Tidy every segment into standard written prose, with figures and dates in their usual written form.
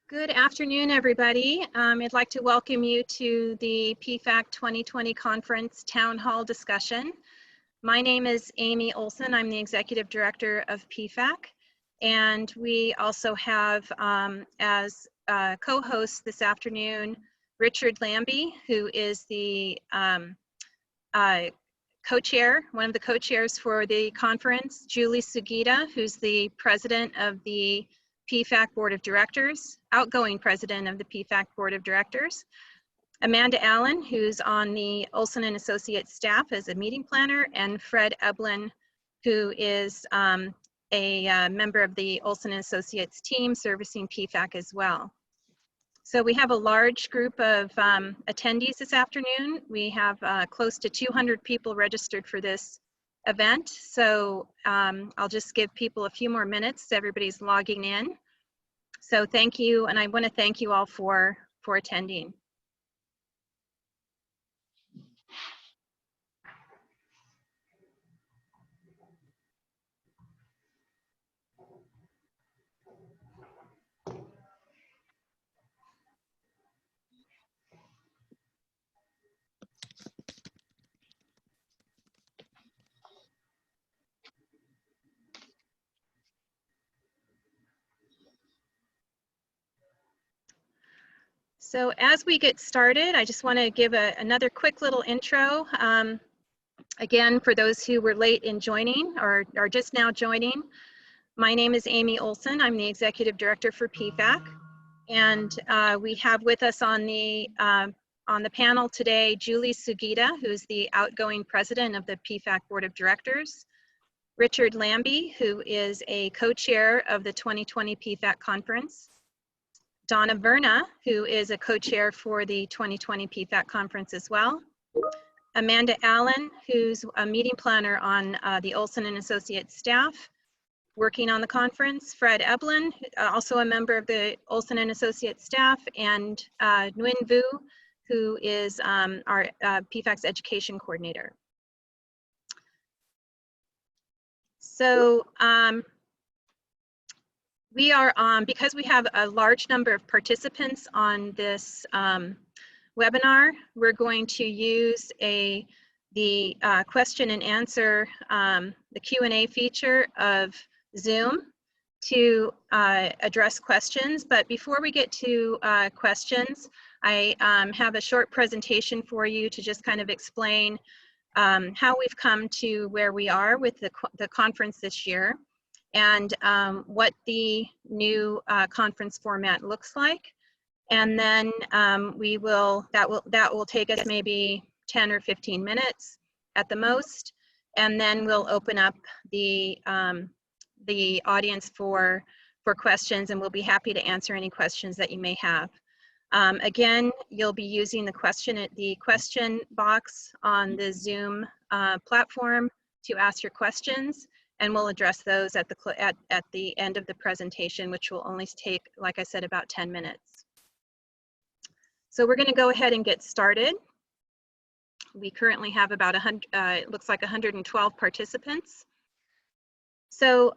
Good afternoon, everybody. I'd like to welcome you to the PFAC 2020 conference town hall discussion. My name is Amy Olson. I'm the executive director of PFAC, and we also have as co-host this afternoon Richard Lambie, who is the co-chair, one of the co-chairs for the conference, Julie Sugita, who's the president of the PFAC Board of Directors, outgoing president of the PFAC Board of Directors, Amanda Allen, who's on the Olson and Associates staff as a meeting planner, and Fred Eblin, who is a member of the Olson and Associates team servicing PFAC as well. So we have a large group of attendees this afternoon. We have close to 200 people registered for this event. So I'll just give people a few more minutes. Everybody's logging in. So thank you, and I want to thank you all for attending. So as we get started, I just want to give another quick little intro. Again, for those who were late in joining or are just now joining, my name is Amy Olson. I'm the executive director for PFAC, and we have with us on the panel today Julie Sugita, who's the outgoing president of the PFAC Board of Directors, Richard Lambie, who is a co-chair of the 2020 PFAC conference, Donna Verna, who is a co-chair for the 2020 PFAC conference as well, Amanda Allen, who's a meeting planner on the Olson and Associates staff working on the conference, Fred Eblin, also a member of the Olson and Associates staff, and Nguyen Vu, who is our PFAC's education coordinator. So we are because we have a large number of participants on this webinar, we're going to use the question and answer, the Q&A feature of Zoom to address questions. But before we get to questions, I have a short presentation for you to just kind of explain how we've come to where we are with the conference this year, and what the new conference format looks like. And then that will take us maybe 10 or 15 minutes at the most, and then we'll open up the audience for questions, and we'll be happy to answer any questions that you may have. Again, you'll be using the question box on the Zoom platform to ask your questions, and we'll address those at the end of the presentation, which will only take, like I said, about 10 minutes. So we're going to go ahead and get started. We currently have about it looks like 112 participants. So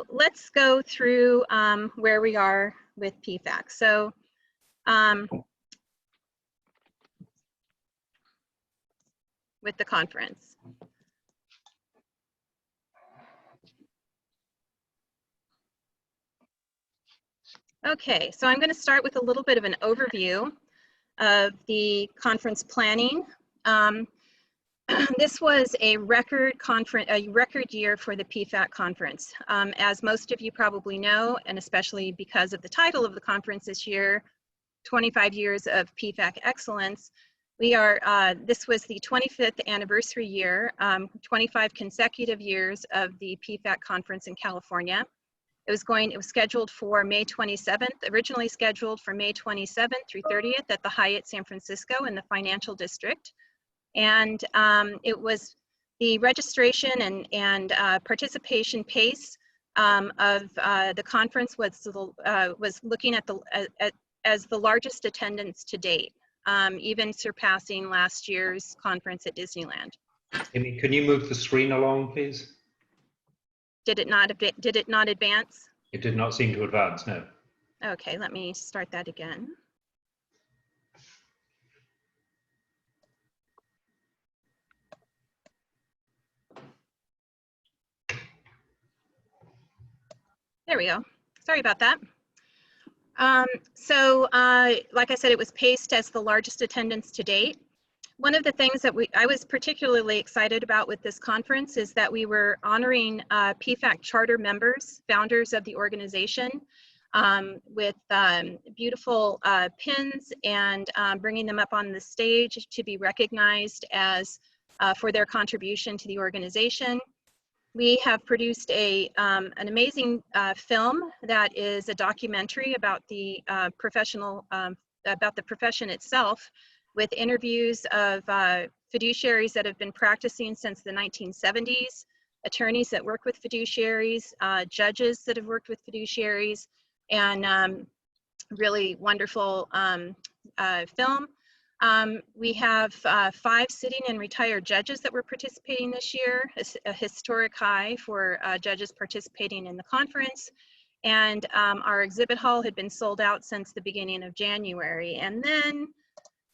let's go through where we are with PFAC. So with the conference. Okay, so I'm going to start with a little bit of an overview of the conference planning. This was a record year for the PFAC conference. As most of you probably know, and especially because of the title of the conference this year, 25 years of PFAC excellence, this was the 25th anniversary year, 25 consecutive years of the PFAC conference in California. It was scheduled for May 27th, originally scheduled for May 27th through 30th at the Hyatt San Francisco in the Financial District. And it was the registration and participation pace of the conference was looking at as the largest attendance to date, even surpassing last year's conference at Disneyland. Amy, can you move the screen along, please? Did it not advance? It did not seem to advance, no. Okay, let me start that again. There we go. Sorry about that. Like I said, it was paced as the largest attendance to date. One of the things that I was particularly excited about with this conference is that we were honoring PFAC charter members, founders of the organization, with beautiful pins and bringing them up on the stage to be recognized as for their contribution to the organization. We have produced an amazing film that is a documentary about the about the profession itself, with interviews of fiduciaries that have been practicing since the 1970s, attorneys that work with fiduciaries, judges that have worked with fiduciaries, and really wonderful film. We have 5 sitting and retired judges that were participating this year, a historic high for judges participating in the conference. And our exhibit hall had been sold out since the beginning of January. And then,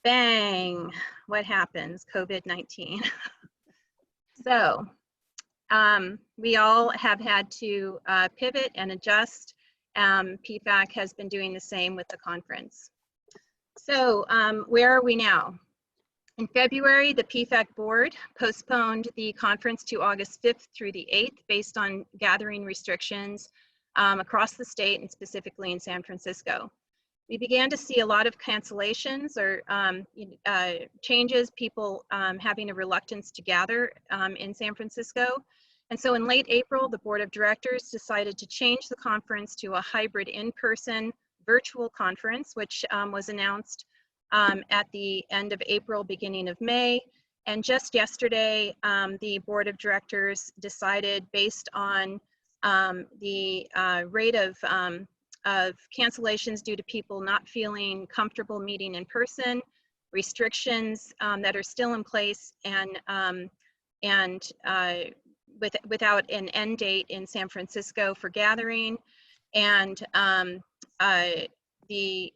bang, what happens? COVID-19. So we all have had to pivot and adjust. PFAC has been doing the same with the conference. So where are we now? In February, the PFAC board postponed the conference to August 5th through the 8th based on gathering restrictions across the state and specifically in San Francisco. We began to see a lot of cancellations or changes, people having a reluctance to gather in San Francisco. And so in late April, the board of directors decided to change the conference to a hybrid in-person virtual conference, which was announced at the end of April, beginning of May. And just yesterday, the board of directors decided, based on the rate of cancellations due to people not feeling comfortable meeting in person, restrictions that are still in place, and without an end date in San Francisco for gathering, and the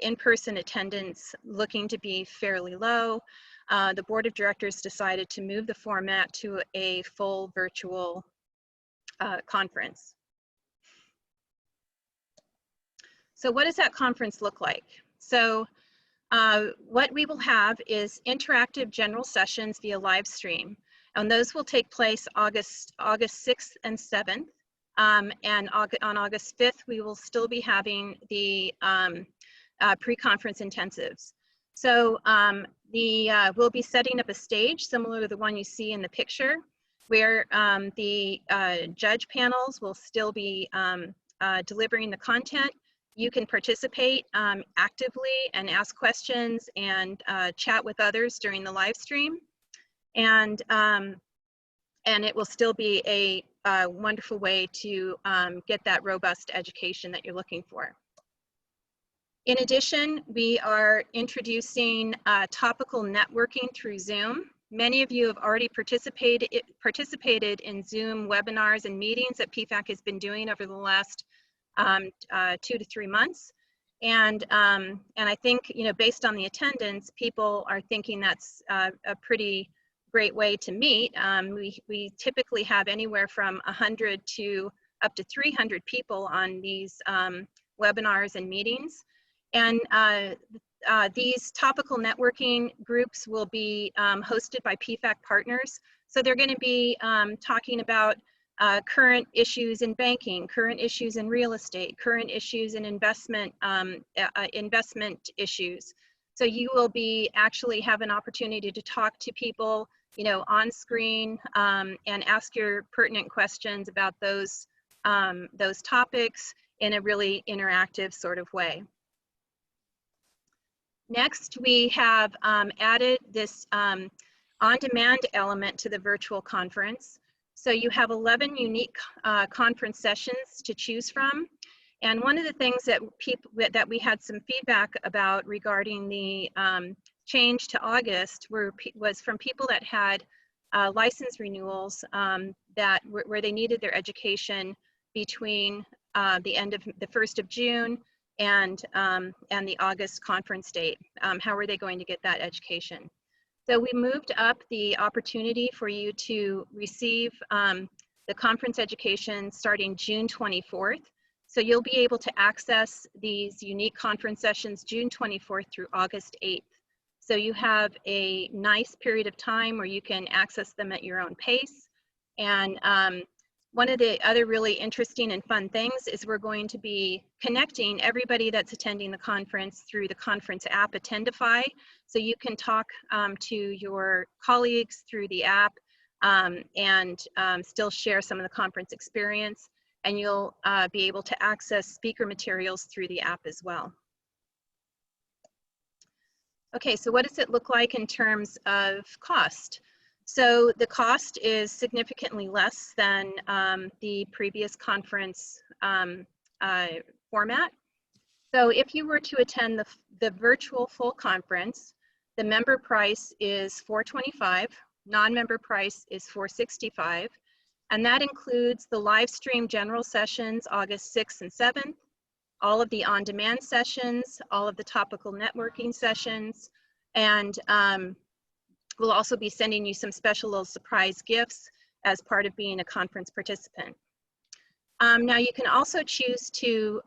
in-person attendance looking to be fairly low, the board of directors decided to move the format to a full virtual conference. So what does that conference look like? So what we will have is interactive general sessions via live stream, and those will take place August 6th and 7th. And on August 5th, we will still be having the pre-conference intensives. So we'll be setting up a stage similar to the one you see in the picture, where the judge panels will still be delivering the content. You can participate actively and ask questions and chat with others during the live stream. And it will still be a wonderful way to get that robust education that you're looking for. In addition, we are introducing topical networking through Zoom. Many of you have already participated in Zoom webinars and meetings that PFAC has been doing over the last 2 to 3 months. And I think, based on the attendance, people are thinking that's a pretty great way to meet. We typically have anywhere from 100 to up to 300 people on these webinars and meetings. And these topical networking groups will be hosted by PFAC partners. So they're going to be talking about current issues in banking, current issues in real estate, current issues in investment issues. So you will be actually have an opportunity to talk to people, on screen, and ask your pertinent questions about those topics in a really interactive sort of way. Next, we have added this on-demand element to the virtual conference. So you have 11 unique conference sessions to choose from. And one of the things that we had some feedback about regarding the change to August was from people that had license renewals where they needed their education between the end of the 1st of June and the August conference date. How are they going to get that education? So we moved up the opportunity for you to receive the conference education starting June 24th. So you'll be able to access these unique conference sessions June 24th through August 8th. So you have a nice period of time where you can access them at your own pace. And one of the other really interesting and fun things is we're going to be connecting everybody that's attending the conference through the conference app, Attendify. So you can talk to your colleagues through the app and still share some of the conference experience. And you'll be able to access speaker materials through the app as well. Okay, so what does it look like in terms of cost? So the cost is significantly less than the previous conference format. So if you were to attend the virtual full conference, the member price is $425, non-member price is $465, and that includes the live stream general sessions August 6th and 7th, all of the on-demand sessions, all of the topical networking sessions, and we'll also be sending you some special little surprise gifts as part of being a conference participant. Now you can also choose to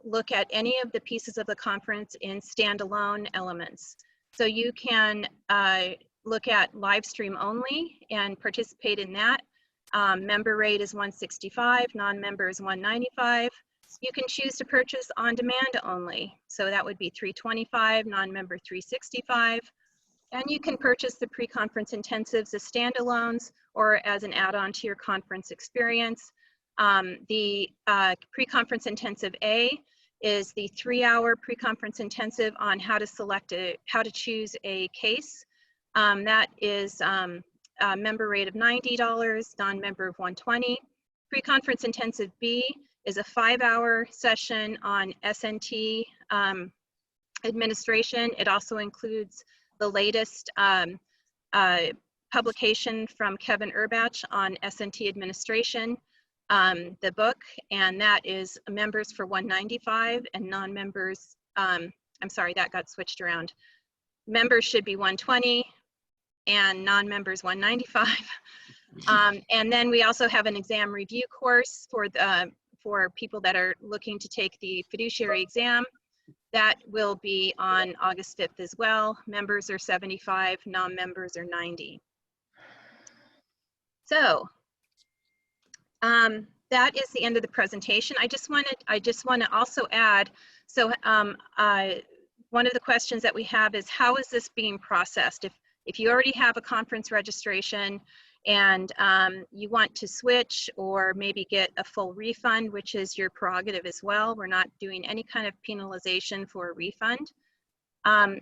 look at any of the pieces of the conference in standalone elements. So you can look at live stream only and participate in that. Member rate is $165, non-member is $195. You can choose to purchase on demand only. So that would be $325, non-member $365. And you can purchase the pre-conference intensives as standalones or as an add-on to your conference experience. The pre-conference intensive A is the 3-hour pre-conference intensive on how to choose a case. That is a member rate of $90, non-member of $120. Pre-conference intensive B is a 5-hour session on SNT administration. It also includes the latest publication from Kevin Urbach on SNT administration, the book, and that is members for $195 and non-members, I'm sorry, that got switched around. Members should be $120 and non-members $195. And then we also have an exam review course for people that are looking to take the fiduciary exam. That will be on August 5th as well. Members are $75, non-members are $90. So that is the end of the presentation. I just want to also add, so one of the questions that we have is, how is this being processed? If you already have a conference registration and you want to switch or maybe get a full refund, which is your prerogative as well. We're not doing any kind of penalization for a refund.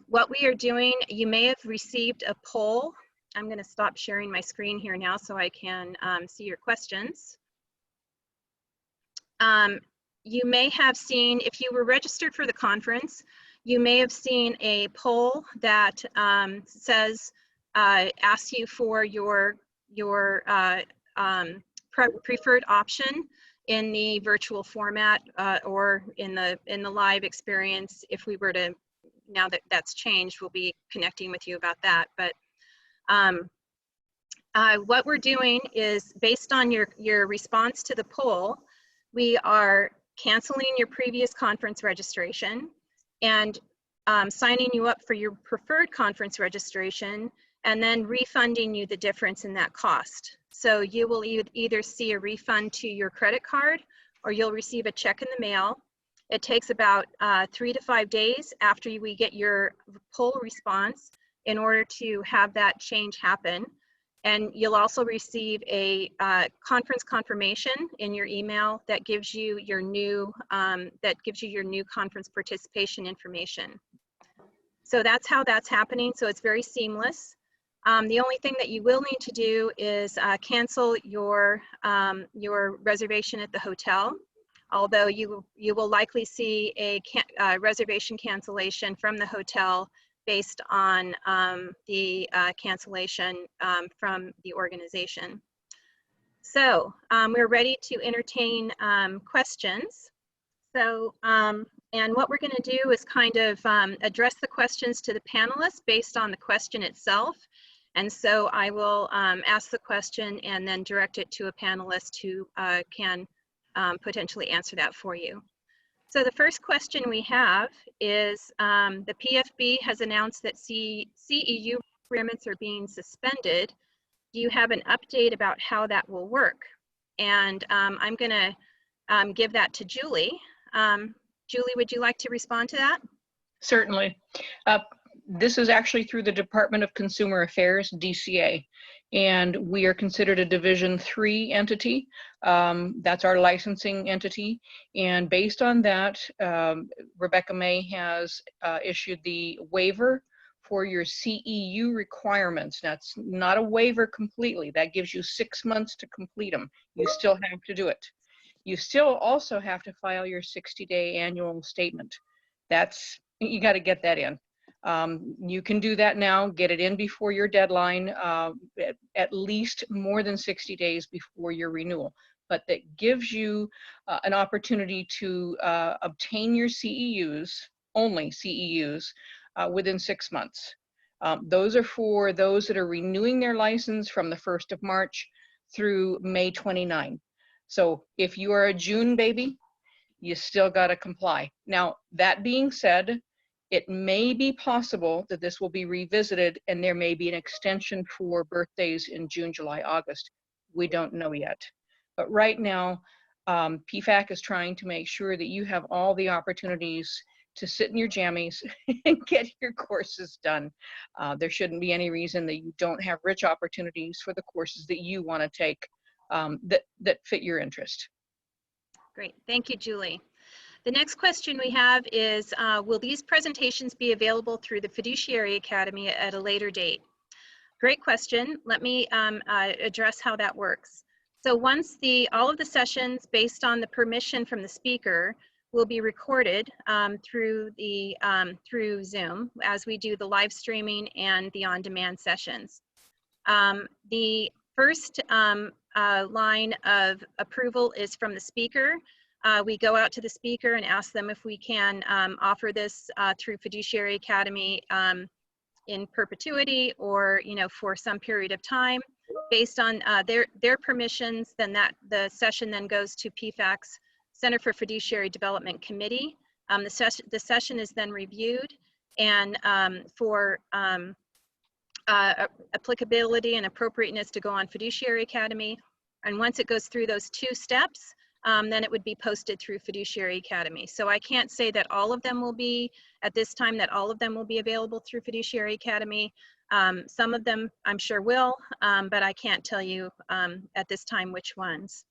What we are doing, you may have received a poll. I'm going to stop sharing my screen here now so I can see your questions. You may have seen, if you were registered for the conference, you may have seen a poll that says, asks you for your preferred option in the virtual format or in the live experience. If we were to, now that that's changed, we'll be connecting with you about that. But what we're doing is, based on your response to the poll, we are canceling your previous conference registration and signing you up for your preferred conference registration, and then refunding you the difference in that cost. So you will either see a refund to your credit card or you'll receive a check in the mail. It takes about 3 to 5 days after we get your poll response in order to have that change happen. And you'll also receive a conference confirmation in your email that gives you your new conference participation information. So that's how that's happening. So it's very seamless. The only thing that you will need to do is cancel your reservation at the hotel, although you will likely see a reservation cancellation from the hotel based on the cancellation from the organization. So we're ready to entertain questions. So And what we're going to do is kind of address the questions to the panelists based on the question itself. And so I will ask the question and then direct it to a panelist who can potentially answer that for you. So the first question we have is the PFB has announced that CEU requirements are being suspended. Do you have an update about how that will work? And I'm going to give that to Julie. Julie, would you like to respond to that? Certainly. This is actually through the Department of Consumer Affairs, DCA, and we are considered a Division 3 entity. That's our licensing entity, and based on that, Rebecca May has issued the waiver for your CEU requirements. That's not a waiver completely. That gives you 6 months to complete them. You still have to do it. You still also have to file your 60-day annual statement. That's, you got to get that in. You can do that now, get it in before your deadline, at least more than 60 days before your renewal. But that gives you an opportunity to obtain your CEUs, only CEUs, within 6 months. Those are for those that are renewing their license from the 1st of March through May 29. So if you are a June baby, you still got to comply. Now, that being said, it may be possible that this will be revisited and there may be an extension for birthdays in June, July, August. We don't know yet. But right now, PFAC is trying to make sure that you have all the opportunities to sit in your jammies and get your courses done. There shouldn't be any reason that you don't have rich opportunities for the courses that you want to take that fit your interest. Great, thank you, Julie. The next question we have is, will these presentations be available through the Fiduciary Academy at a later date? Great question. Let me address how that works. So once all of the sessions based on the permission from the speaker will be recorded through Zoom as we do the live streaming and the on-demand sessions. The first line of approval is from the speaker. We go out to the speaker and ask them if we can offer this through Fiduciary Academy in perpetuity or, you know, for some period of time. Based on their permissions, then the session then goes to PFAC's Center for Fiduciary Development Committee. The session is then reviewed, and for applicability and appropriateness to go on Fiduciary Academy. And once it goes through those 2 steps, then it would be posted through Fiduciary Academy. So I can't say that all of them will be, at this time, that all of them will be available through Fiduciary Academy. Some of them I'm sure will, but I can't tell you at this time which ones.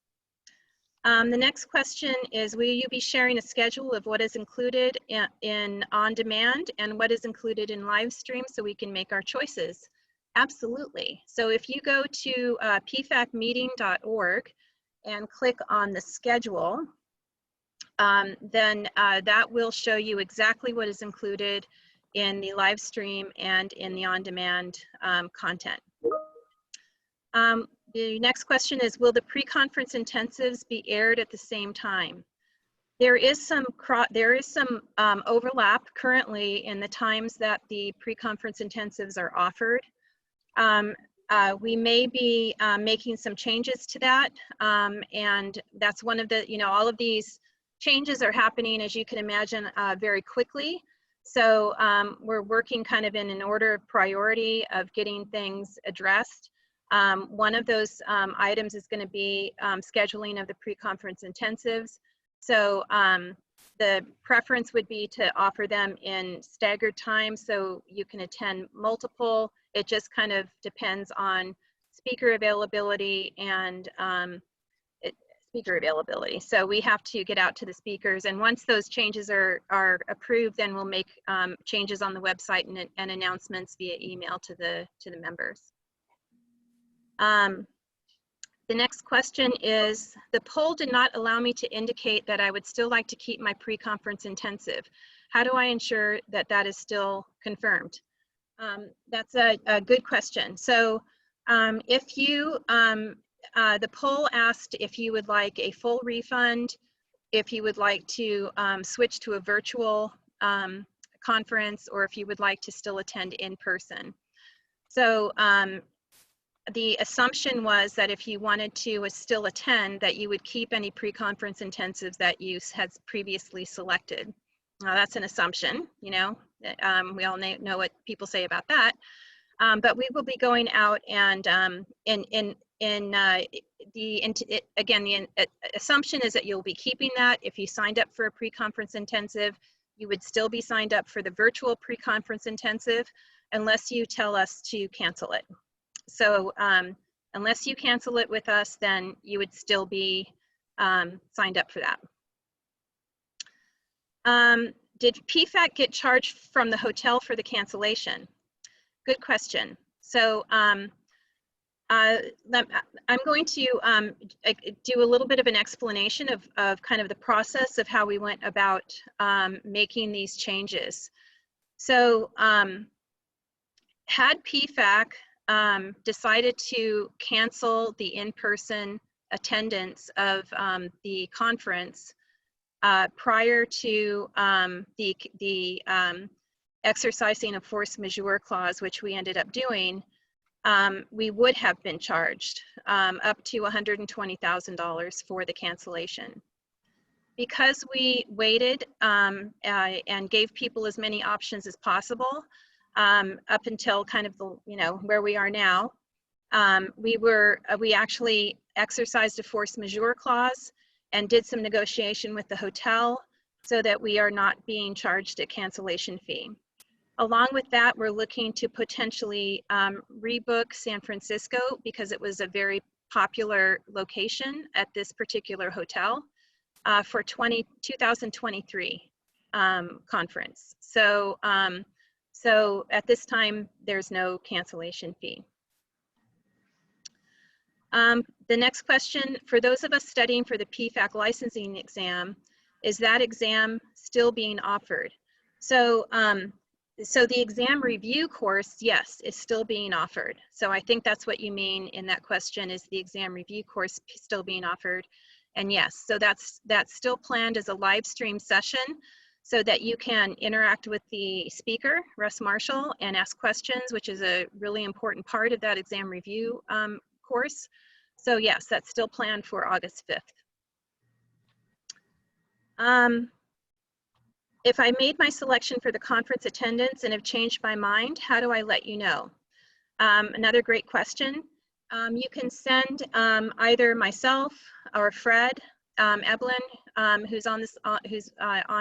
The next question is, will you be sharing a schedule of what is included in on-demand and what is included in live stream so we can make our choices? Absolutely. So if you go to pfacmeeting.org and click on the schedule, then that will show you exactly what is included in the live stream and in the on-demand content. The next question is, will the pre-conference intensives be aired at the same time? There is some overlap currently in the times that the pre-conference intensives are offered. We may be making some changes to that, and that's one of the, you know, all of these changes are happening, as you can imagine, very quickly. So we're working kind of in an order of priority of getting things addressed. One of those items is going to be scheduling of the pre-conference intensives. So the preference would be to offer them in staggered time so you can attend multiple. It just kind of depends on speaker availability and speaker availability. So we have to get out to the speakers, and once those changes are approved, then we'll make changes on the website and announcements via email to the members. The next question is, the poll did not allow me to indicate that I would still like to keep my pre-conference intensive. How do I ensure that that is still confirmed? That's a good question. So if you, the poll asked if you would like a full refund if you would like to switch to a virtual conference, or if you would like to still attend in person. So the assumption was that if you wanted to still attend, that you would keep any pre-conference intensives that you had previously selected. Now that's an assumption, you know, we all know what people say about that. But we will be going out and again, the assumption is that you'll be keeping that. If you signed up for a pre-conference intensive, you would still be signed up for the virtual pre-conference intensive unless you tell us to cancel it. So unless you cancel it with us, then you would still be signed up for that. Did PFAC get charged from the hotel for the cancellation? Good question. So I'm going to do a little bit of an explanation of kind of the process of how we went about making these changes. So had PFAC decided to cancel the in-person attendance of the conference prior to the exercising a force majeure clause, which we ended up doing, we would have been charged up to $120,000 for the cancellation. Because we waited and gave people as many options as possible up until kind of the, you know, where we are now, we actually exercised a force majeure clause and did some negotiation with the hotel so that we are not being charged a cancellation fee. Along with that, we're looking to potentially rebook San Francisco because it was a very popular location at this particular hotel for 2023 conference. So, so at this time, there's no cancellation fee. The next question, for those of us studying for the PFAC licensing exam, is that exam still being offered? So, so the exam review course, yes, is still being offered. So I think that's what you mean in that question, is the exam review course still being offered? And yes, so that's still planned as a live stream session so that you can interact with the speaker, Russ Marshall, and ask questions, which is a really important part of that exam review course. So yes, that's still planned for August 5th. If I made my selection for the conference attendance and have changed my mind, how do I let you know? Another great question. You can send either myself or Fred Eblin, who's on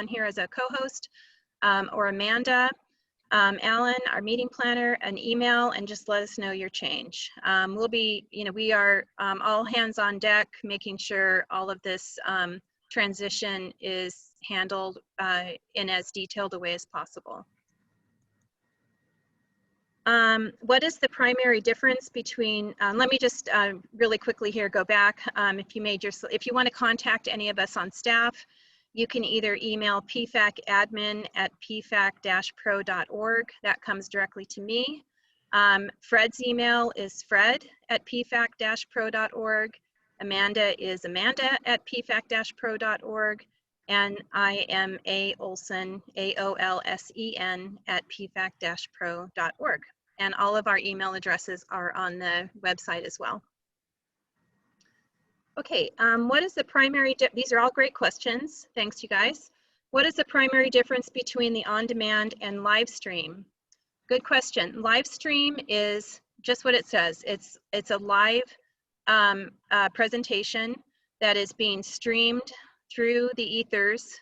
here as a co-host, or Amanda, Alan, our meeting planner, an email, and just let us know your change. We'll be, you know, we are all hands on deck, making sure all of this transition is handled in as detailed a way as possible. What is the primary difference between, let me just really quickly here go back. If you want to contact any of us on staff, you can either email pfac@pfac-pro.org. That comes directly to me. Fred's email is fred@pfac-pro.org. Amanda is amanda@pfac-pro.org. And I am A. Olsen, AOLSEN, @pfac-pro.org. And all of our email addresses are on the website as well. Okay, what is the primary, these are all great questions. Thanks, you guys. What is the primary difference between the on-demand and live stream? Good question. Live stream is just what it says. It's a live presentation that is being streamed through the ethers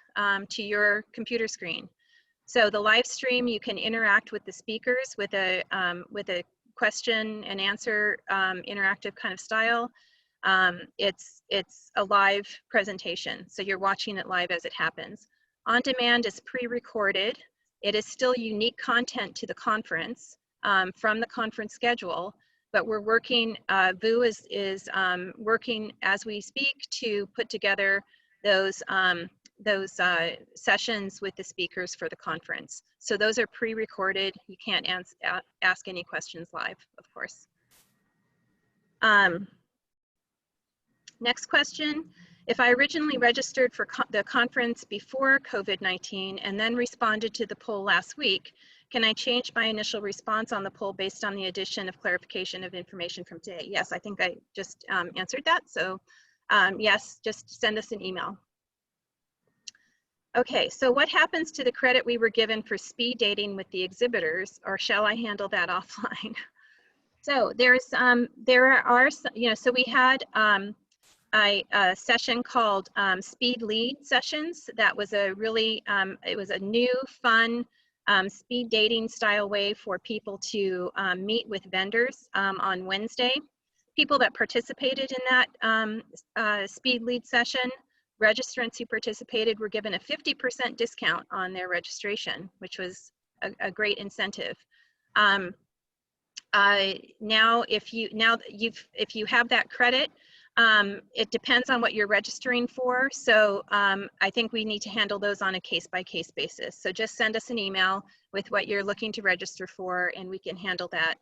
to your computer screen. So the live stream, you can interact with the speakers with a question and answer interactive kind of style. It's a live presentation, so you're watching it live as it happens. On demand is pre-recorded. It is still unique content to the conference from the conference schedule, but we're working, VU is working as we speak to put together those sessions with the speakers for the conference. So those are pre-recorded. You can't ask any questions live, of course. Next question. If I originally registered for the conference before COVID-19 and then responded to the poll last week, can I change my initial response on the poll based on the addition of clarification of information from today? Yes, I think I just answered that. So yes, just send us an email. Okay, so what happens to the credit we were given for speed dating with the exhibitors, or shall I handle that offline? So there are, you know, so we had a session called Speed Lead Sessions. That was a really, it was a new, fun, speed dating style way for people to meet with vendors on Wednesday. People that participated in that Speed Lead session, registrants who participated were given a 50% discount on their registration, which was a great incentive. Now, if you have that credit, it depends on what you're registering for. So I think we need to handle those on a case-by-case basis. So just send us an email with what you're looking to register for, and we can handle that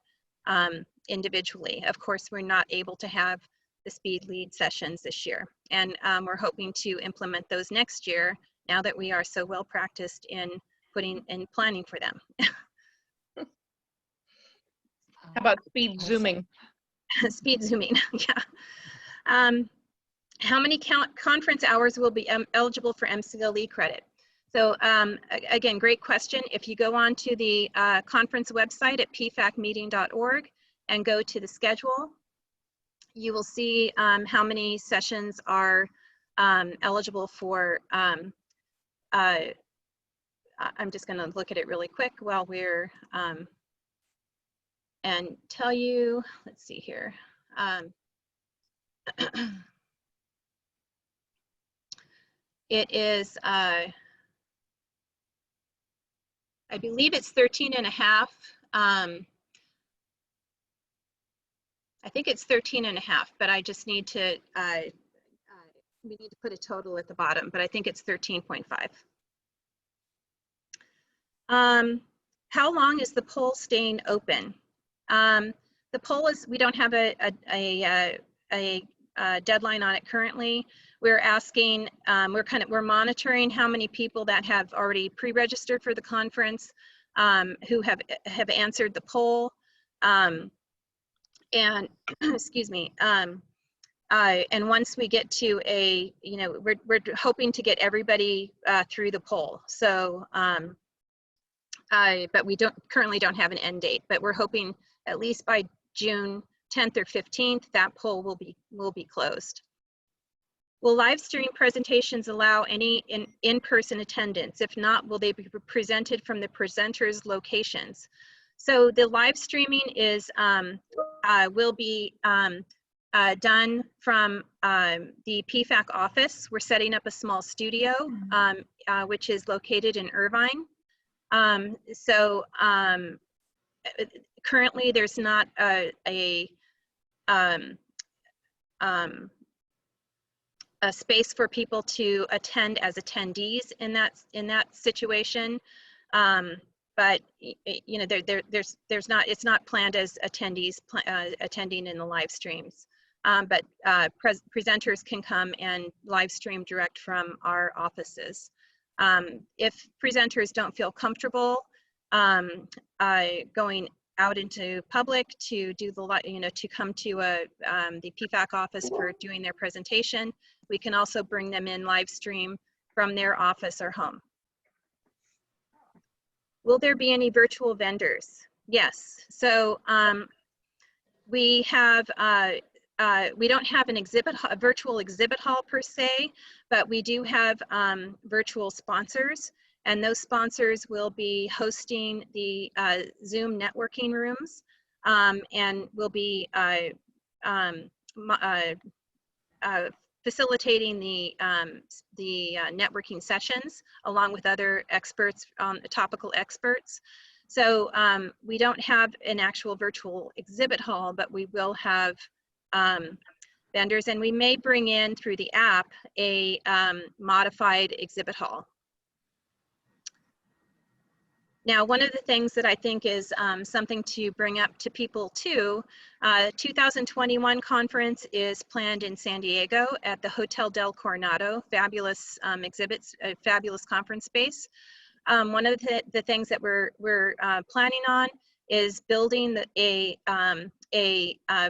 individually. Of course, we're not able to have the speed lead sessions this year, and we're hoping to implement those next year now that we are so well practiced in planning for them. How about speed zooming? Speed zooming, yeah. How many conference hours will be eligible for MCLE credit? So again, great question. If you go on to the conference website at pfacmeeting.org and go to the schedule, you will see how many sessions are eligible for, I'm just gonna look at it really quick while we're, and tell you, let's see here. It is, I believe it's 13 and a half. I think it's 13 and a half, but I just need to, we need to put a total at the bottom, but I think it's 13.5. How long is the poll staying open? The poll is, we don't have a deadline on it currently. We're asking, we're monitoring how many people that have already pre-registered for the conference, who have answered the poll. And excuse me, and once we get to a, you know, we're hoping to get everybody through the poll. So, but we currently don't have an end date, but we're hoping at least by June 10th or 15th, that poll will be closed. Will live stream presentations allow any in-person attendance? If not, will they be presented from the presenters' locations? So the live streaming is will be done from the PFAC office. We're setting up a small studio, which is located in Irvine. Currently, there's not a space for people to attend as attendees in that situation. But you know, there's not, it's not planned as attendees attending in the live streams. But presenters can come and live stream direct from our offices. If presenters don't feel comfortable going out into public to do the, you know, to come to the PFAC office for doing their presentation, we can also bring them in live stream from their office or home. Will there be any virtual vendors? Yes. So we have, we don't have an a virtual exhibit hall per se, but we do have virtual sponsors, and those sponsors will be hosting the Zoom networking rooms, and will be facilitating the networking sessions along with other experts, topical experts. So we don't have an actual virtual exhibit hall, but we will have vendors, and we may bring in through the app a modified exhibit hall. Now, one of the things that I think is something to bring up to people too, 2021 conference is planned in San Diego at the Hotel del Coronado, fabulous exhibits, fabulous conference space. One of the things that we're planning on is building a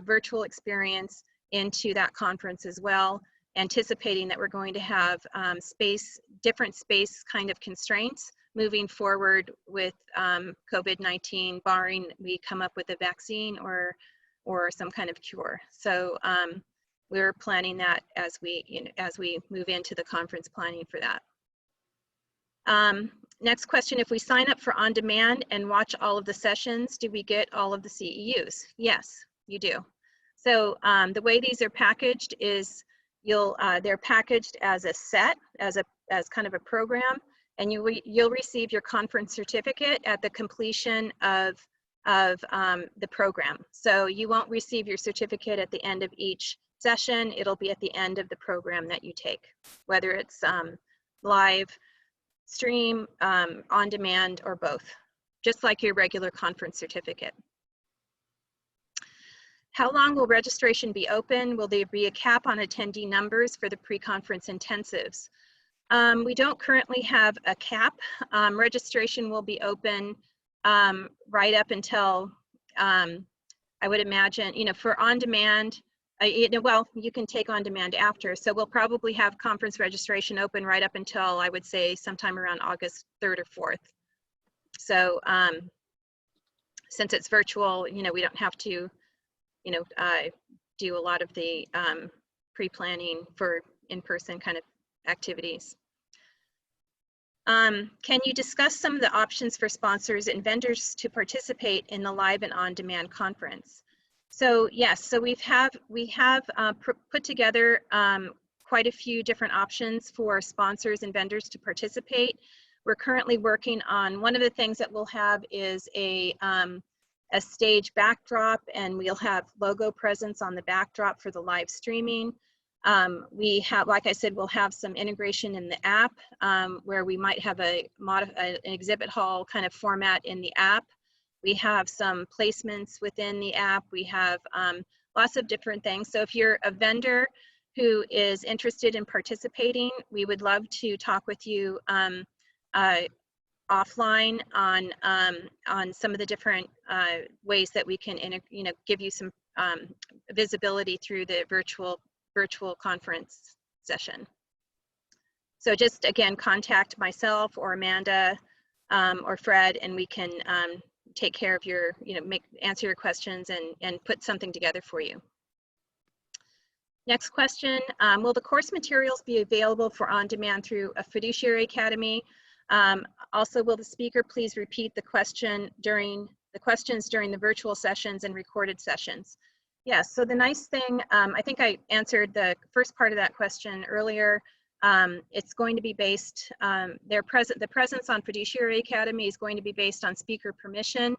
virtual experience into that conference as well, anticipating that we're going to have different space kind of constraints moving forward with COVID-19, barring we come up with a vaccine or some kind of cure. So we're planning that as we move into the conference planning for that. Next question, if we sign up for on demand and watch all of the sessions, do we get all of the CEUs? Yes, you do. So the way these are packaged is they're packaged as a set, as kind of a program, and you'll receive your conference certificate at the completion of the program. So you won't receive your certificate at the end of each session. It'll be at the end of the program that you take, whether it's live, stream, on demand, or both, just like your regular conference certificate. How long will registration be open? Will there be a cap on attendee numbers for the pre-conference intensives? We don't currently have a cap. Registration will be open right up until, I would imagine, for on demand, well, you can take on demand after. So we'll probably have conference registration open right up until, I would say, sometime around August 3rd or 4th. So since it's virtual, we don't have to, do a lot of the pre-planning for in-person kind of activities. Can you discuss some of the options for sponsors and vendors to participate in the live and on-demand conference? So yes, so we have put together quite a few different options for sponsors and vendors to participate. We're currently working on, one of the things that we'll have is a stage backdrop, and we'll have logo presence on the backdrop for the live streaming. We have, like I said, we'll have some integration in the app where we might have an exhibit hall kind of format in the app. We have some placements within the app. We have lots of different things. So if you're a vendor who is interested in participating, we would love to talk with you offline on some of the different ways that we can give you some visibility through the virtual conference session. So just again, contact myself or Amanda or Fred, and we can take care of your, answer your questions and put something together for you. Next question, will the course materials be available for on demand through a Fiduciary Academy? Also, will the speaker please repeat the questions during the virtual sessions and recorded sessions? Yes, so the nice thing, I think I answered the first part of that question earlier. It's going to be based, the presence on Fiduciary Academy is going to be based on speaker permission,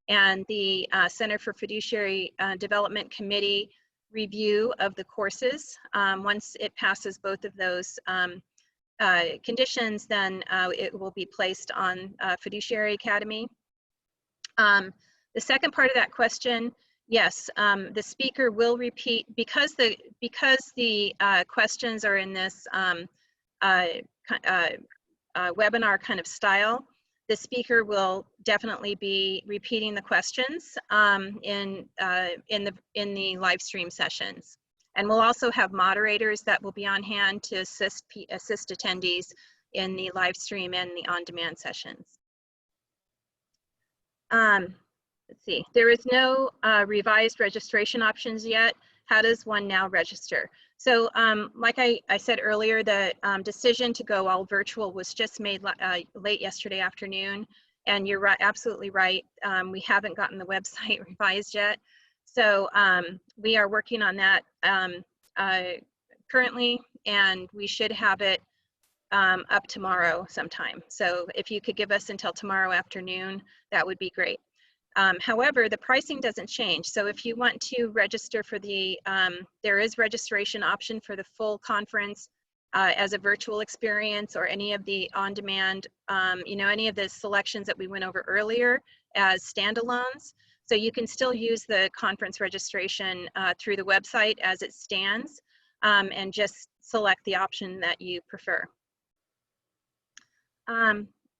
and the Center for Fiduciary Development Committee review of the courses. Once it passes both of those conditions, then it will be placed on Fiduciary Academy. The second part of that question, yes, the speaker will repeat, because the questions are in this webinar kind of style. The speaker will definitely be repeating the questions in the live stream sessions, and we'll also have moderators that will be on hand to assist attendees in the live stream and the on-demand sessions. Let's see, there is no revised registration options yet. How does one now register? So like I said earlier, the decision to go all virtual was just made late yesterday afternoon, and you're right, absolutely right. We haven't gotten the website revised yet. So we are working on that currently, and we should have it up tomorrow sometime. So if you could give us until tomorrow afternoon, that would be great. However, the pricing doesn't change. So if you want to register for the, there is registration option for the full conference as a virtual experience, or any of the on-demand, any of the selections that we went over earlier as standalones. So you can still use the conference registration through the website as it stands, and just select the option that you prefer.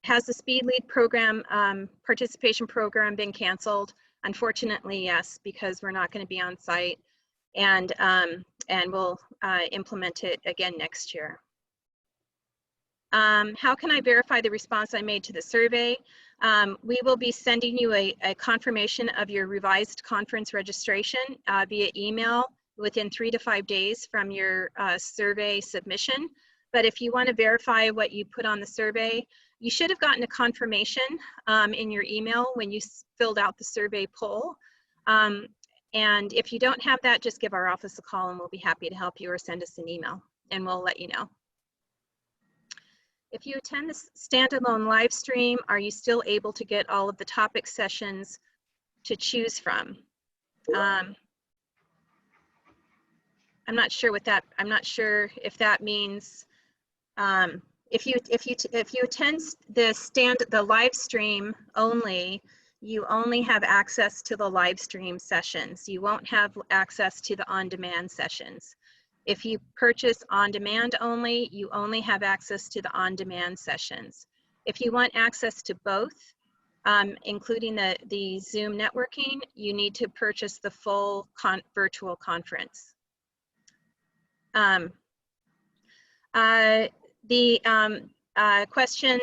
Has the Speed Lead program, participation program been canceled? Unfortunately, yes, because we're not going to be on site, and we'll implement it again next year. How can I verify the response I made to the survey? We will be sending you a confirmation of your revised conference registration via email within 3 to 5 days from your survey submission. But if you want to verify what you put on the survey, you should have gotten a confirmation in your email when you filled out the survey poll. And if you don't have that, just give our office a call and we'll be happy to help you, or send us an email and we'll let you know. If you attend the standalone live stream, are you still able to get all of the topic sessions to choose from? I'm not sure what that, I'm not sure if that means, if you attend the live stream only, you only have access to the live stream sessions. You won't have access to the on-demand sessions. If you purchase on-demand only, you only have access to the on-demand sessions. If you want access to both, including the Zoom networking, you need to purchase the full virtual conference. The question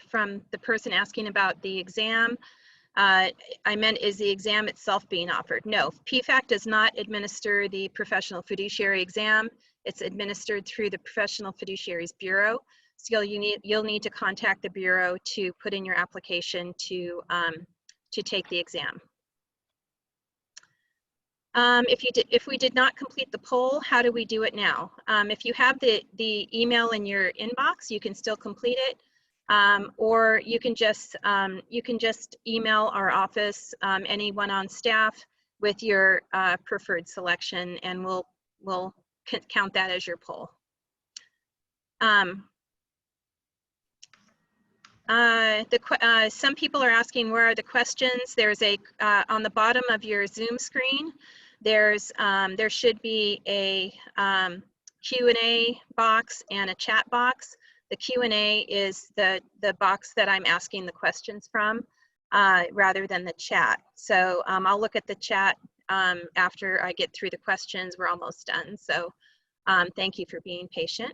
from the person asking about the exam, I meant, is the exam itself being offered? No, PFAC does not administer the professional fiduciary exam. It's administered through the Professional Fiduciaries Bureau. So you'll need to contact the Bureau to put in your application to take the exam. If we did not complete the poll, how do we do it now? If you have the email in your inbox, you can still complete it, or you can just email our office, anyone on staff, with your preferred selection, and we'll count that as your poll. Some people are asking, where are the questions? There's on the bottom of your Zoom screen, there should be a Q&A box and a chat box. The Q&A is the box that I'm asking the questions from, rather than the chat. So I'll look at the chat after I get through the questions. We're almost done. So thank you for being patient.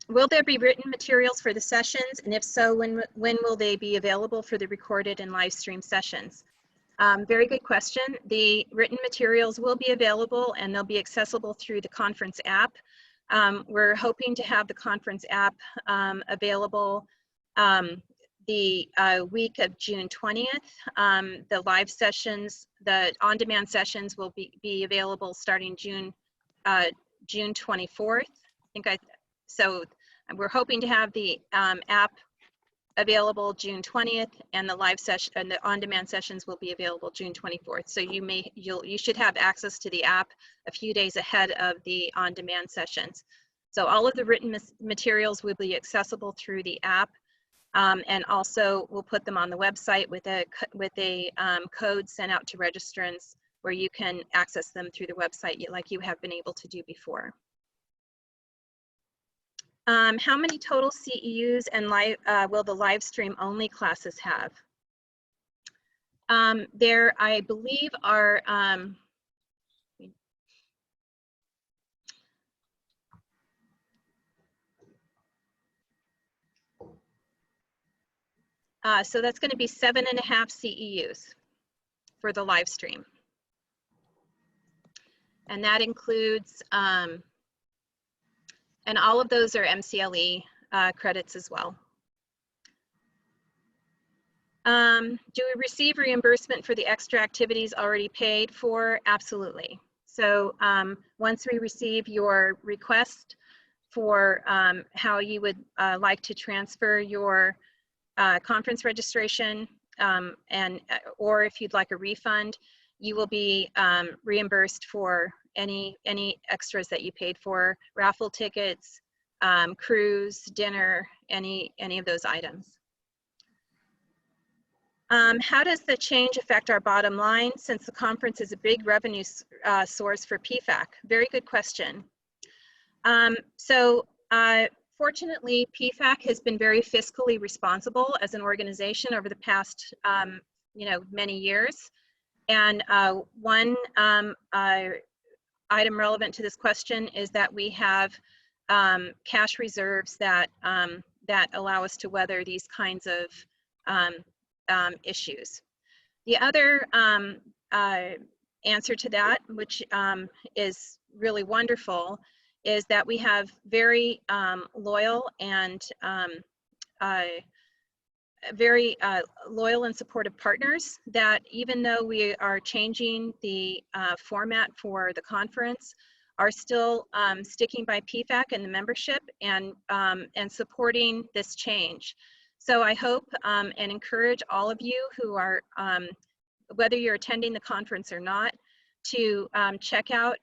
Will there be written materials for the sessions? And if so, when will they be available for the recorded and live stream sessions? Very good question. The written materials will be available and they'll be accessible through the conference app. We're hoping to have the conference app available the week of June 20th. The live sessions, the on-demand sessions will be available starting June 24th. So we're hoping to have the app available June 20th, and the live session and the on-demand sessions will be available June 24th. So you should have access to the app a few days ahead of the on-demand sessions. So all of the written materials will be accessible through the app, and also we'll put them on the website with a code sent out to registrants where you can access them through the website like you have been able to do before. How many total CEUs and will the live stream only classes have? There, I believe, are so that's going to be 7.5 CEUs for the live stream. And that includes, and all of those are MCLE credits as well. Do we receive reimbursement for the extra activities already paid for? Absolutely. So once we receive your request for how you would like to transfer your conference registration, or if you'd like a refund, you will be reimbursed for any extras that you paid for, raffle tickets, cruise, dinner, any of those items. How does the change affect our bottom line since the conference is a big revenue source for PFAC? Very good question. Fortunately, PFAC has been very fiscally responsible as an organization over the past many years. And one item relevant to this question is that we have cash reserves that allow us to weather these kinds of issues. The other answer to that, which is really wonderful, is that we have very loyal and loyal and supportive partners that even though we are changing the format for the conference, are still sticking by PFAC and the membership and supporting this change. So I hope and encourage all of you who are, whether you're attending the conference or not, to check out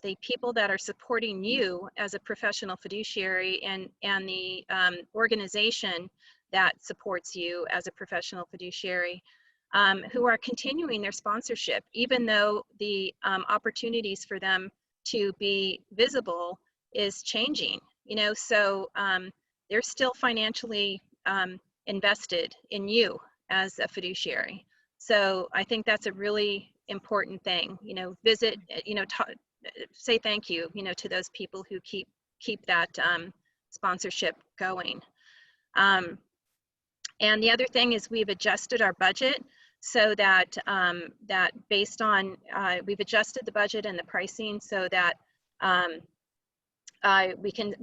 the people that are supporting you as a professional fiduciary and the organization that supports you as a professional fiduciary, who are continuing their sponsorship, even though the opportunities for them to be visible is changing. So they're still financially invested in you as a fiduciary. So I think that's a really important thing. Visit, say thank you, to those people who keep that sponsorship going. And the other thing is we've adjusted our budget so that that based on we've adjusted the budget and the pricing so that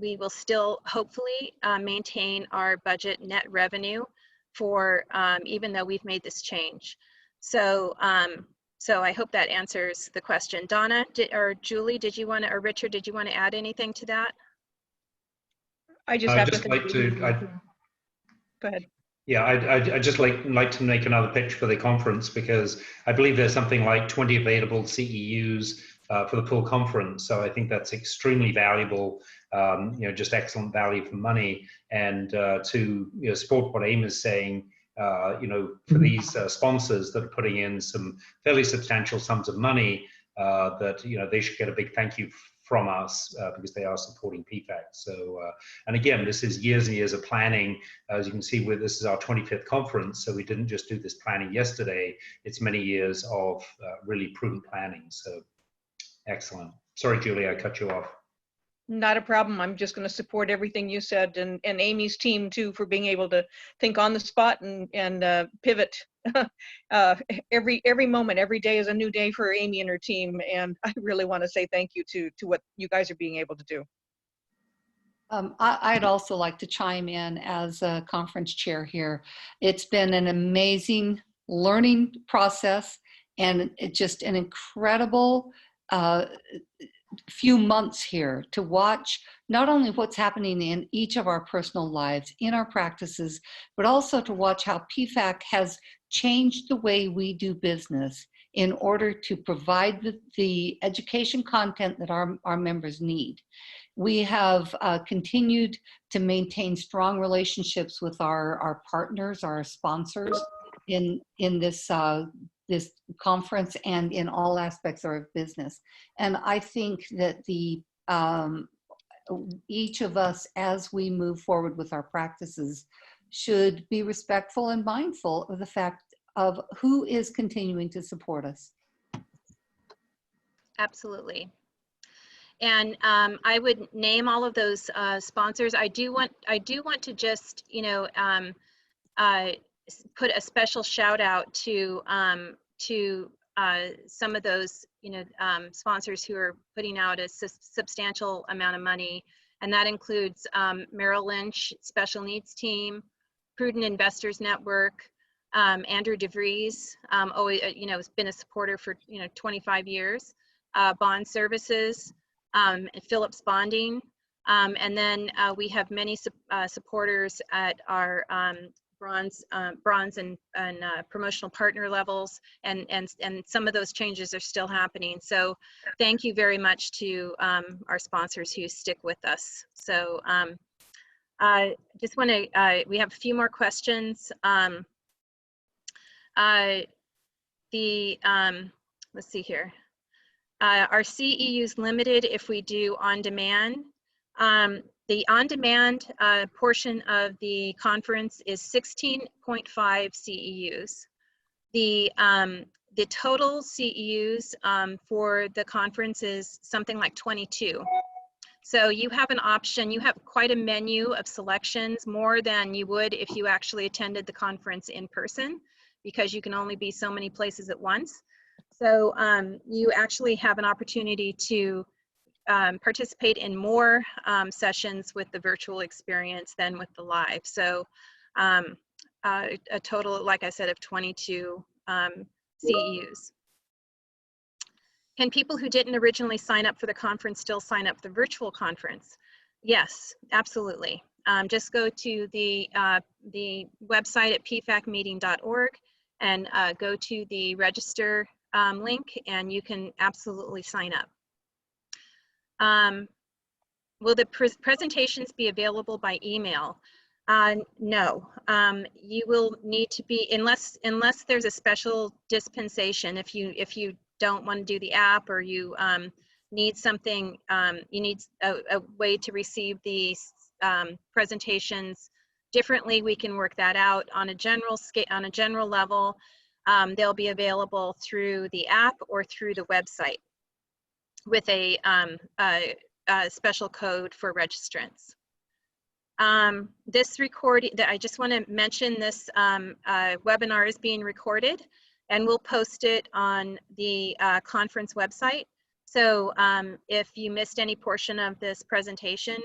we will still hopefully maintain our budget net revenue for even though we've made this change. So so I hope that answers the question. Donna or Julie, did you want to, or Richard, did you want to add anything to that? I just have to go ahead. Yeah, I'd just like to make another pitch for the conference because I believe there's something like 20 available CEUs for the full conference. So I think that's extremely valuable, just excellent value for money. And to support what AIM is saying, for these sponsors that are putting in some fairly substantial sums of money, that they should get a big thank you from us because they are supporting PFAC. So, and again, this is years and years of planning. As you can see, this is our 25th conference, so we didn't just do this planning yesterday. It's many years of really prudent planning. So, excellent. Sorry, Julie, I cut you off. Not a problem. I'm just going to support everything you said, and Amy's team too for being able to think on the spot and pivot. Every moment, every day is a new day for Amy and her team, and I really want to say thank you to what you guys are being able to do. I'd also like to chime in as a conference chair here. It's been an amazing learning process and just an incredible few months here to watch not only what's happening in each of our personal lives, in our practices, but also to watch how PFAC has changed the way we do business in order to provide the education content that our members need. We have continued to maintain strong relationships with our partners, our sponsors in this this conference and in all aspects of our business. And I think that each of us, as we move forward with our practices, should be respectful and mindful of the fact of who is continuing to support us. Absolutely. And I would name all of those sponsors. I do want to just put a special shout out to some of those sponsors who are putting out a substantial amount of money, and that includes Merrill Lynch Special Needs Team, Prudent Investors Network, Andrew DeVries, always has been a supporter for 25 years, Bond Services, and Phillips Bonding, and then we have many supporters at our bronze and promotional partner levels, and some of those changes are still happening. So thank you very much to our sponsors who stick with us. So just want to, we have a few more questions. Let's see here. Are CEUs limited if we do on-demand? The on-demand portion of the conference is 16.5 CEUs. The total CEUs for the conference is something like 22. So you have an option, you have quite a menu of selections, more than you would if you actually attended the conference in person, because you can only be so many places at once. So you actually have an opportunity to participate in more sessions with the virtual experience than with the live. So a total, like I said, of 22 CEUs. Can people who didn't originally sign up for the conference still sign up for the virtual conference? Yes, absolutely. Just go to the website at pfacmeeting.org and go to the register link, and you can absolutely sign up. Will the presentations be available by email? No, you will need to be, unless there's a special dispensation. If you don't want to do the app, or you need something, you need a way to receive these presentations differently, we can work that out on a general scale, on a general level. They'll be available through the app or through the website with a special code for registrants. This recording, I just want to mention this webinar is being recorded, and we'll post it on the conference website. So if you missed any portion of this presentation,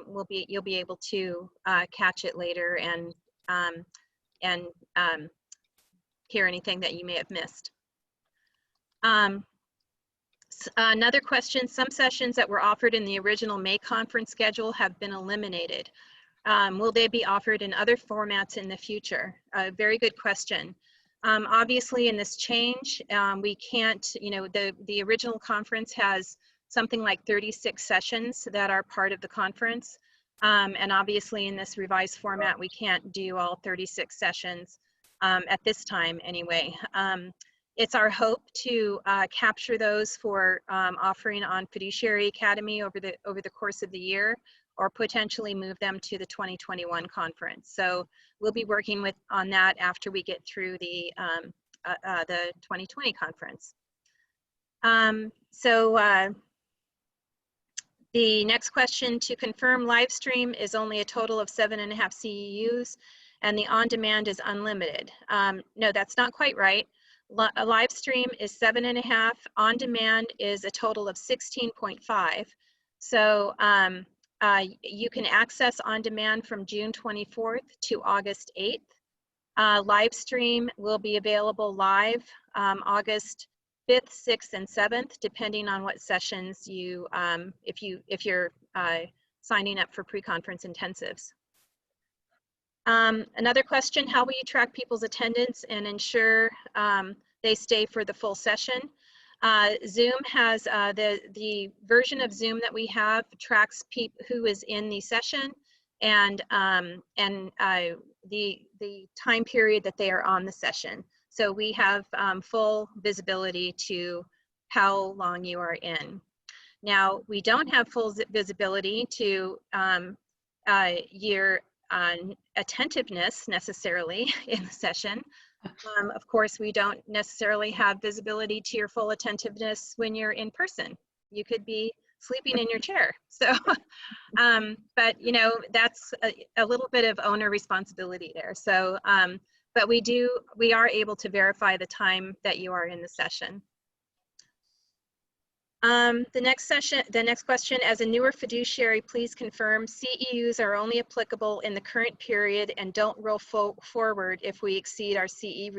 you'll be able to catch it later and hear anything that you may have missed. Another question, some sessions that were offered in the original May conference schedule have been eliminated. Will they be offered in other formats in the future? Very good question. Obviously in this change, we can't, the original conference has something like 36 sessions that are part of the conference. And obviously in this revised format, we can't do all 36 sessions at this time anyway. It's our hope to capture those for offering on Fiduciary Academy over the course of the year, or potentially move them to the 2021 conference. So we'll be working on that after we get through the 2020 conference. The next question, to confirm, live stream is only a total of 7.5 CEUs, and the on-demand is unlimited. No, that's not quite right. A live stream is 7.5, on-demand is a total of 16.5. So you can access on-demand from June 24th to August 8th. Live stream will be available live August 5th, 6th, and 7th, depending on what sessions you, if you're signing up for pre-conference intensives. Another question, how will you track people's attendance and ensure they stay for the full session? Zoom has, the version of Zoom that we have tracks who is in the session and the time period that they are on the session. So we have full visibility to how long you are in. Now, we don't have full visibility to your attentiveness necessarily in the session. Of course, we don't necessarily have visibility to your full attentiveness when you're in person. You could be sleeping in your chair. So, but that's a little bit of owner responsibility there. So, but we are able to verify the time that you are in the session. The next question, as a newer fiduciary, please confirm CEUs are only applicable in the current period and don't roll forward if we exceed our CE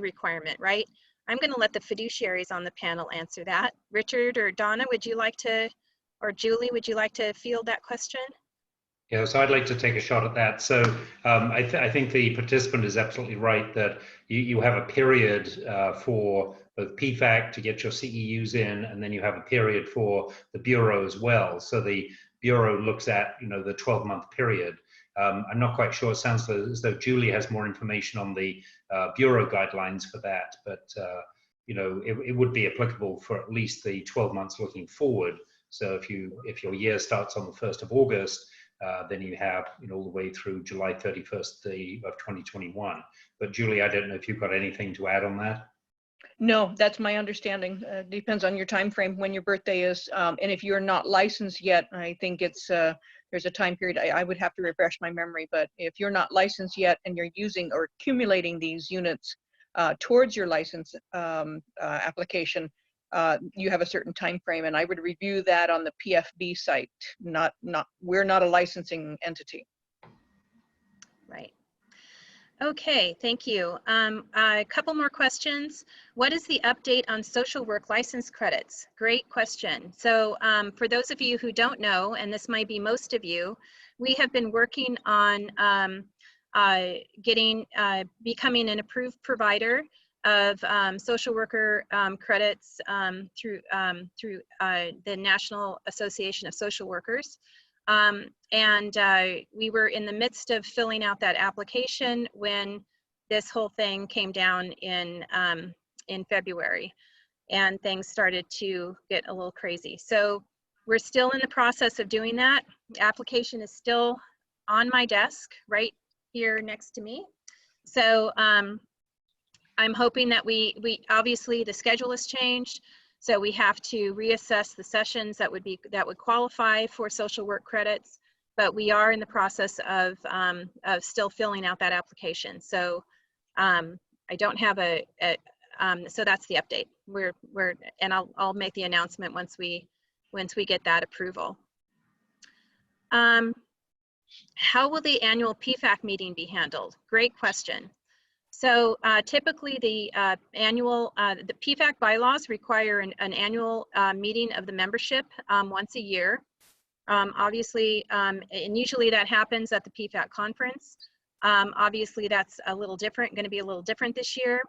requirement, right? I'm going to let the fiduciaries on the panel answer that. Richard or Donna, would you like to, or Julie, would you like to field that question? Yeah, so I'd like to take a shot at that. So I think the participant is absolutely right that you have a period for both PFAC to get your CEUs in, and then you have a period for the Bureau as well. So the Bureau looks at, the 12-month period. I'm not quite sure. It sounds as though Julie has more information on the Bureau guidelines for that, but it would be applicable for at least the 12 months looking forward. So if your year starts on the 1st of August, then you have all the way through July 31st of 2021. But Julie, I don't know if you've got anything to add on that. No, that's my understanding. Depends on your time frame when your birthday is, and if you're not licensed yet, I think it's there's a time period. I would have to refresh my memory, but if you're not licensed yet and you're using or accumulating these units towards your license application, you have a certain time frame, and I would review that on the PFB site. We're not a licensing entity. Right. Okay, thank you. A couple more questions. What is the update on social work license credits? Great question. So for those of you who don't know, and this might be most of you, we have been working on becoming an approved provider of social worker credits through the National Association of Social Workers. We were in the midst of filling out that application when this whole thing came down in February, and things started to get a little crazy. So we're still in the process of doing that. The application is still on my desk right here next to me. So I'm hoping that we obviously the schedule has changed. So we have to reassess the sessions that would qualify for social work credits, but we are in the process of still filling out that application. So I don't have so that's the update. And I'll make the announcement once we get that approval. How will the annual PFAC meeting be handled? Great question. So typically the the PFAC bylaws require an annual meeting of the membership once a year. Obviously, and usually that happens at the PFAC conference. Obviously that's going to be a little different this year.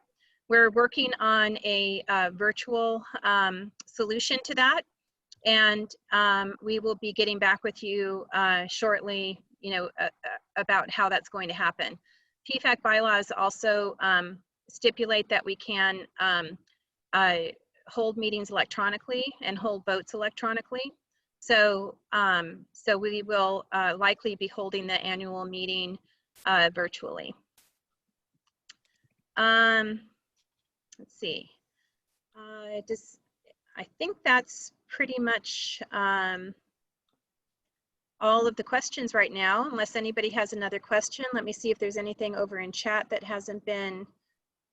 We're working on a virtual solution to that, and we will be getting back with you shortly, about how that's going to happen. PFAC bylaws also stipulate that we can hold meetings electronically and hold votes electronically. So, so we will likely be holding the annual meeting virtually. Let's see. I think that's pretty much all of the questions right now, unless anybody has another question. Let me see if there's anything over in chat that hasn't been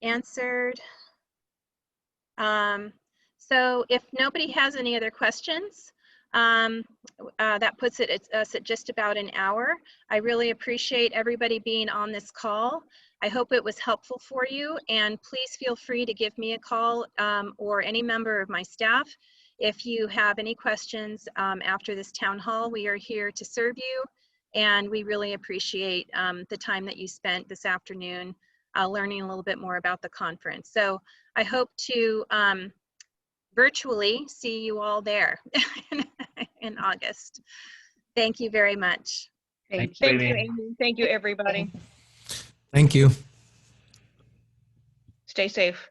answered. So if nobody has any other questions, that puts us at just about an hour. I really appreciate everybody being on this call. I hope it was helpful for you, and please feel free to give me a call or any member of my staff if you have any questions after this town hall. We are here to serve you, and we really appreciate the time that you spent this afternoon learning a little bit more about the conference. So I hope to virtually see you all there in August. Thank you very much. Thank you, Amy. Thank you, everybody. Thank you. Stay safe.